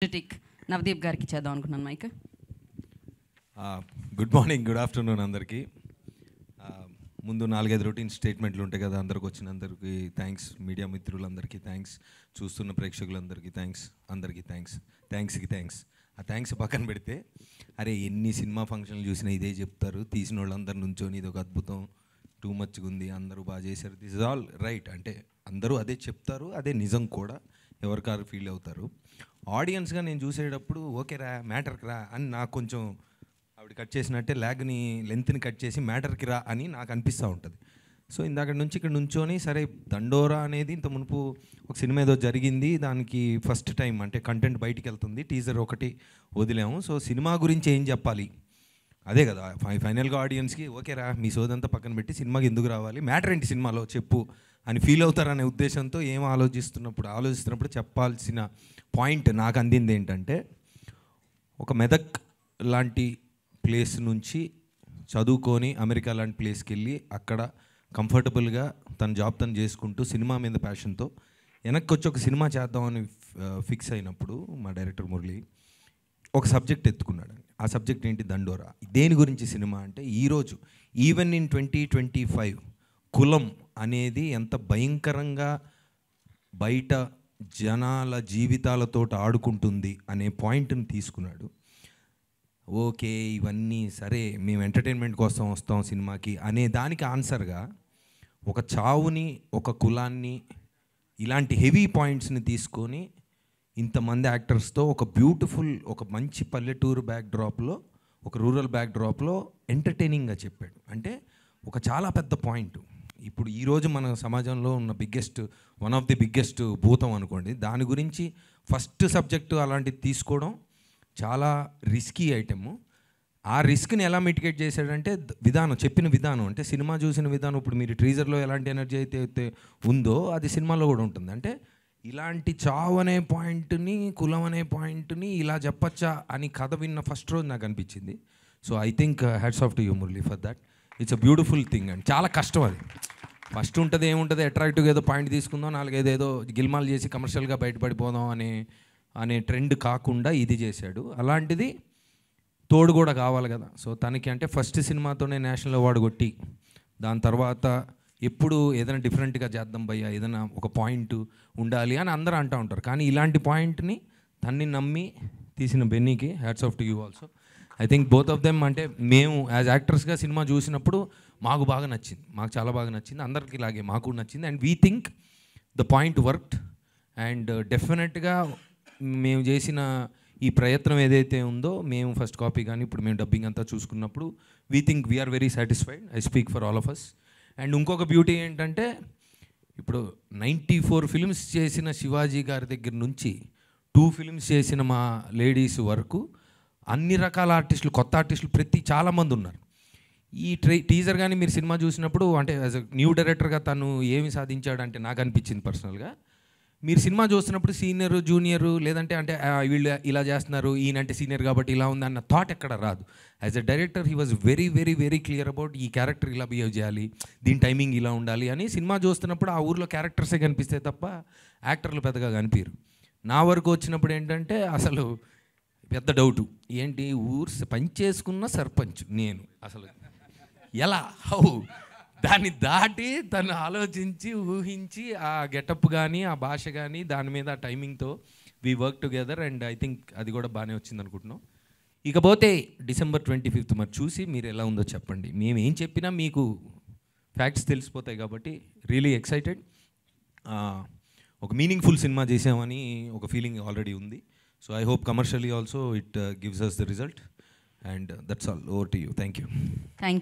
Critic Navdeep గారికి చేద్దాం అనుకున్నాను mic. Good morning, good afternoon అందరికీ. ముందు 4-5 రొటీన్ స్టేట్మెంట్లు ఉంటాయి కదా, అందరికి థ్యాంక్స్, మీడియా మిత్రులందరికీ థ్యాంక్స్, చూస్తున్న ప్రేక్షకులందరికీ థ్యాంక్స్, అందరికీ థ్యాంక్స్. ఆ థ్యాంక్స్ పక్కన పెడితే, అరే ఎన్ని సినిమా ఫంక్షన్లు చూసినా ఇదే చెప్తారు, తీసిన వాళ్ళందరి నుంచోని ఇది ఒక అద్భుతం, టూ మచ్గా ఉంది, అందరూ బాగా చేశారు, దిస్ ఇస్ ఆల్ రైట్. అంటే అందరూ అదే చెప్తారు, అదే నిజం కూడా, ఎవరికారు ఫీల్ అవుతారు. ఆడియన్స్గా నేను చూసేటప్పుడు ఓకే రా, మ్యాటర్కి రా అని నాకు కొంచెం ఆవిడ కట్ చేసినట్టే లెంత్ని కట్ చేసి మ్యాటర్కి రా అని నాకు అనిపిస్తూ ఉంటుంది. సో ఇందాక నుంచి ఇక్కడ నుంచోని సరే దండోరా అనేది ఇంత మునుపు ఒక సినిమా ఏదో జరిగింది, దానికి ఫస్ట్ టైం అంటే కంటెంట్ బయటికి వెళ్తుంది, టీజర్ ఒకటి వదిలాము. సో సినిమా గురించి ఏం చెప్పాలి, అదే కదా ఫైనల్గా ఆడియన్స్కి ఓకే రా మీ సోదంతా పక్కన పెట్టి సినిమాకి ఎందుకు రావాలి, మ్యాటర్ ఏంటి సినిమాలో చెప్పు అని ఫీల్ అవుతారనే ఉద్దేశంతో ఆలోచిస్తున్నప్పుడు చెప్పాల్సిన పాయింట్ నాకు అందింది ఏంటంటే, ఒక మెదక్ లాంటి ప్లేస్ నుంచి చదువుకొని అమెరికా లాంటి ప్లేస్కి వెళ్ళి అక్కడ కంఫర్టబుల్గా తన జాబ్ తను చేసుకుంటూ సినిమా మీద ప్యాషన్తో వెనక్కి వచ్చి ఒక సినిమా చేద్దామని ఫిక్స్ అయినప్పుడు మా డైరెక్టర్ మురళి ఒక సబ్జెక్ట్ ఎత్తుకున్నాడు. ఆ సబ్జెక్ట్ ఏంటి, దండోరా. దేని గురించి సినిమా అంటే, ఈరోజు ఈవెన్ ఇన్ 2025 కులం అనేది ఎంత భయంకరంగా బయట జనాల జీవితాలతో ఆడుకుంటుంది అనే పాయింట్ని తీసుకున్నాడు. ఓకే ఇవన్నీ సరే, మేము ఎంటర్టైన్మెంట్ కోసం వస్తాం సినిమాకి అనే దానికి ఆన్సర్గా ఒక చావుని, ఒక కులాన్ని, ఇలాంటి హెవీ పాయింట్స్ని తీసుకొని ఇంతమంది యాక్టర్స్తో ఒక బ్యూటిఫుల్, ఒక మంచి పల్లెటూరు బ్యాక్డ్రాప్లో, ఒక రూరల్ బ్యాక్డ్రాప్లో ఎంటర్టైనింగ్గా చెప్పాడు. అంటే ఒక చాలా పెద్ద పాయింట్. ఇప్పుడు ఈరోజు మన సమాజంలో ఉన్న వన్ ఆఫ్ ది బిగ్గెస్ట్ భూతం అనుకోండి, దాని గురించి ఫస్ట్ సబ్జెక్టు అలాంటిది తీసుకోవడం చాలా రిస్కీ ఐటెము. ఆ రిస్క్ని ఎలా మిటిగేట్ చేశాడంటే చెప్పిన విధానం, అంటే సినిమా చూసిన విధానం. ఇప్పుడు మీరు ట్రీజర్లో ఎలాంటి ఎనర్జీ అయితే ఉందో అది సినిమాలో కూడా ఉంటుంది. అంటే ఇలాంటి చావు అనే పాయింట్ని, కులం అనే పాయింట్ని ఇలా చెప్పచ్చా అని కథ విన్న ఫస్ట్ రోజు నాకు అనిపించింది. So I think hats off to you Murali for that. It's a beautiful thing and చాలా కష్టం అది. ఫస్ట్ ఉంటుంది ఏముంటుంది, అట్రాక్టివ్గా ఏదో పాయింట్ తీసుకుందాం, 4-5 ఏదో గిల్మాల్ చేసి కమర్షియల్గా బయటపడిపోదాం అనే ట్రెండ్ కాకుండా ఇది చేశాడు. అలాంటిది తోడు కూడా కావాలి కదా. సో తనకి అంటే ఫస్ట్ సినిమాతోనే నేషనల్ అవార్డు కొట్టి, దాని తర్వాత ఎప్పుడు ఏదైనా డిఫరెంట్గా చేద్దాం భయ్యా, ఏదైనా ఒక పాయింట్ ఉండాలి అని అందరూ అంటూ ఉంటారు. కానీ ఇలాంటి పాయింట్ని తన్ని నమ్మి తీసిన బెన్నీకి hats off to you also. I think both of them. అంటే మేము యాజ్ యాక్టర్స్గా సినిమా చూసినప్పుడు మాకు బాగా నచ్చింది, మాకు చాలా బాగా నచ్చింది, అందరికీ ఇలాగే మాకు నచ్చింది. And we think the point worked. And డెఫినెట్గా మేము చేసిన ఈ ప్రయత్నం ఏదైతే ఉందో, మేము ఫస్ట్ కాపీ కానీ ఇప్పుడు మేము డబ్బింగ్ అంతా చూసుకున్నప్పుడు we think we are very satisfied. I speak for all of us. And ఇంకొక బ్యూటీ ఏంటంటే, ఇప్పుడు 94 ఫిల్మ్స్ చేసిన శివాజీ గారి దగ్గర నుంచి 2 ఫిల్మ్స్ చేసిన మా లేడీస్ వరకు అన్ని రకాల ఆర్టిస్టులు, కొత్త ఆర్టిస్టులు చాలామంది ఉన్నారు. ఈ టీజర్ కానీ మీరు సినిమా చూసినప్పుడు, అంటే యాజ్ అ న్యూ డైరెక్టర్గా తను ఏమి సాధించాడంటే నాకు అనిపించింది పర్సనల్గా, మీరు సినిమా చూస్తున్నప్పుడు సీనియరు, జూనియరు, లేదంటే అంటే వీళ్ళు ఇలా చేస్తున్నారు, ఈయనంటే సీనియర్ కాబట్టి ఇలా ఉంది అన్న థాట్ ఎక్కడ రాదు. As a director he was very very very clear about ఈ క్యారెక్టర్ ఇలా బిహేవ్ చేయాలి, దీని టైమింగ్ ఇలా ఉండాలి అని. సినిమా చూస్తున్నప్పుడు ఆ ఊర్లో క్యారెక్టర్సే కనిపిస్తాయి తప్ప యాక్టర్లు పెద్దగా కనిపించరు. నా వరకు వచ్చినప్పుడు ఏంటంటే అసలు పెద్ద డౌటు ఏంటి, పనిచేసుకున్న సర్పంచ్ నేను అసలు ఎలా దాన్ని దాటి తను ఆలోచించి ఊహించి ఆ గెటప్ కానీ, ఆ భాష కానీ, దాని మీద ఆ టైమింగ్తో we work together. And I think అది కూడా బాగానే వచ్చింది అనుకుంటున్నాం. ఇకపోతే December 25th మరి చూసి మీరు ఎలా ఉందో చెప్పండి. మేము ఏం చెప్పినా మీకు ఫ్యాక్ట్స్ తెలిసిపోతాయి కాబట్టి రియలీ ఎక్సైటెడ్. ఒక మీనింగ్ఫుల్ సినిమా చేసామని ఒక ఫీలింగ్ ఆల్రెడీ ఉంది. So I hope commercially also it gives us the result. And that's all. Over to you. Thank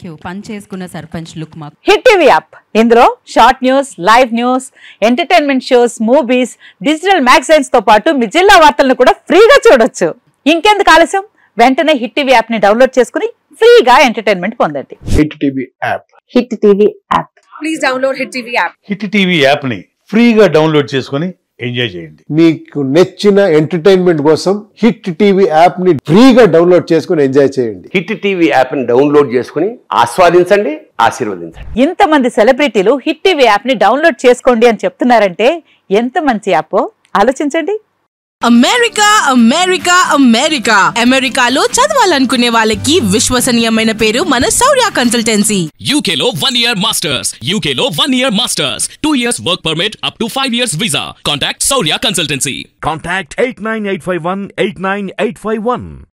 you. పని చేసుకున్న సర్పంచ్ లుక్ మాకు. హిట్ టీవీ యాప్, ఇందులో short news, live news, entertainment shows, movies, digital magazines తో పాటు మీ జిల్లా వార్తలను కూడా ఫ్రీగా చూడొచ్చు. ఇంకెందుకు ఆలస్యం, వెంటనే హిట్ టీవీ యాప్ ని డౌన్లోడ్ చేసుకుని ఫ్రీగా ఎంటర్టైన్మెంట్ పొందండి. Hit TV app. Hit TV app. Please download hit TV app. Hit TV app ని ఫ్రీగా డౌన్లోడ్ చేసుకుని ఎంజాయ్ చేయండి. మీకు నచ్చిన ఎంటర్టైన్మెంట్ కోసం హిట్ టీవీ యాప్ ని ఫ్రీగా డౌన్లోడ్ చేసుకుని ఎంజాయ్ చేయండి. హిట్ టీవీ యాప్ ని డౌన్లోడ్ చేసుకుని ఆస్వాదించండి, ఆశీర్వదించండి. ఇంతమంది సెలబ్రిటీలు హిట్ టీవీ యాప్ ని డౌన్లోడ్ చేసుకోండి అని చెప్తున్నారంటే ఎంత మంచి యాప్ ఆలోచించండి. అమెరికా అమెరికా అమెరికా అమెరికాలో చదవాలనుకునే వాళ్ళకి విశ్వసనీయమైన పేరు మన శౌర్య కన్సల్టెన్సీ. UK లో 1 year masters, UK లో 1 year masters, 2 years work permit up to 5 years visa. Contact Saurya Consultancy. Contact 89851 89851.